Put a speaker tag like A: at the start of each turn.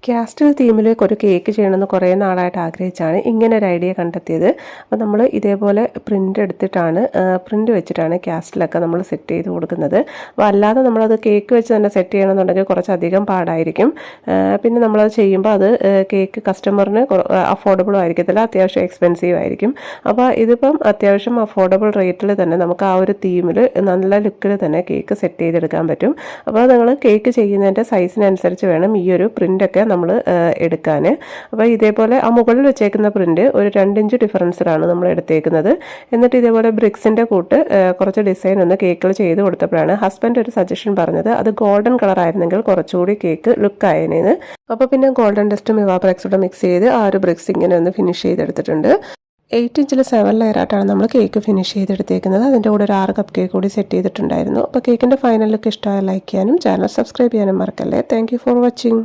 A: Castle തീമിലേക്ക് ഒരു cake ചെയ്യണമെന്ന് കുറേ നാളായിട്ട് ആഗ്രഹിച്ചാണ് ഇങ്ങനെ ഒരു ഐഡിയ കണ്ടെത്തിയത്. അപ്പോൾ നമ്മൾ ഇതേപോലെ പ്രിൻ്റ് എടുത്തിട്ടാണ് പ്രിൻ്റ് വെച്ചിട്ടാണ് കാസ്റ്റിലൊക്കെ നമ്മൾ സെറ്റ് ചെയ്ത് കൊടുക്കുന്നത്. അപ്പോൾ അല്ലാതെ നമ്മളത് കേക്ക് വെച്ച് തന്നെ സെറ്റ് ചെയ്യണമെന്നുണ്ടെങ്കിൽ കുറച്ചധികം പാടായിരിക്കും. പിന്നെ നമ്മളത് ചെയ്യുമ്പോൾ അത് കേക്ക് കസ്റ്റമറിന് അഫോർഡബിളും ആയിരിക്കത്തില്ല, അത്യാവശ്യം എക്സ്പെൻസീവ് ആയിരിക്കും. അപ്പോൾ ഇതിപ്പം അത്യാവശ്യം അഫോർഡബിൾ റേറ്റിൽ തന്നെ നമുക്ക് ആ ഒരു തീമിൽ നല്ല ലുക്കിൽ തന്നെ കേക്ക് സെറ്റ് ചെയ്തെടുക്കാൻ പറ്റും. അപ്പോൾ നിങ്ങൾ കേക്ക് ചെയ്യുന്നതിൻ്റെ സൈസിനനുസരിച്ച് വേണം ഈ ഒരു പ്രിൻ്റൊക്കെ നമ്മൾ എടുക്കാൻ. അപ്പോൾ ഇതേപോലെ ആ മുകളിൽ വെച്ചേക്കുന്ന പ്രിൻ്റ് ഒരു 2 ഇഞ്ച് ഡിഫറൻസിലാണ് നമ്മൾ എടുത്തേക്കുന്നത്. എന്നിട്ട് ഇതേപോലെ ബ്രിക്സിൻ്റെ കൂട്ട് കുറച്ച് ഡിസൈൻ ഒന്ന് കേക്കിൽ ചെയ്ത് കൊടുത്തപ്പോഴാണ് ഹസ്ബൻഡ് ഒരു സജഷൻ പറഞ്ഞത് അത് ഗോൾഡൻ കളർ ആയിരുന്നെങ്കിൽ കുറച്ചുകൂടി കേക്ക് ലുക്ക് ആയതിന്. അപ്പോൾ പിന്നെ ഗോൾഡൻ ഡസ്റ്റും ഇവാപറെക്സൂടെ മിക്സ് ചെയ്ത് ആ ഒരു ബ്രിക്സ് ഇങ്ങനെ ഒന്ന് ഫിനിഷ് ചെയ്തെടുത്തിട്ടുണ്ട്. 8 ഇഞ്ചിൽ 7 ലെയറായിട്ടാണ് നമ്മൾ കേക്ക് ഫിനിഷ് ചെയ്തെടുത്തേക്കുന്നത്. അതിൻ്റെ കൂടെ ഒരു 6 കപ്പ് കേക്ക് കൂടി സെറ്റ് ചെയ്തിട്ടുണ്ടായിരുന്നു. അപ്പോൾ കേക്കിൻ്റെ ഫൈനൽ ലുക്ക് ഇഷ്ടമായ ലൈക്ക് ചെയ്യാനും ചാനൽ സബ്സ്ക്രൈബ് ചെയ്യാനും മറക്കല്ലേ. Thank you for watching.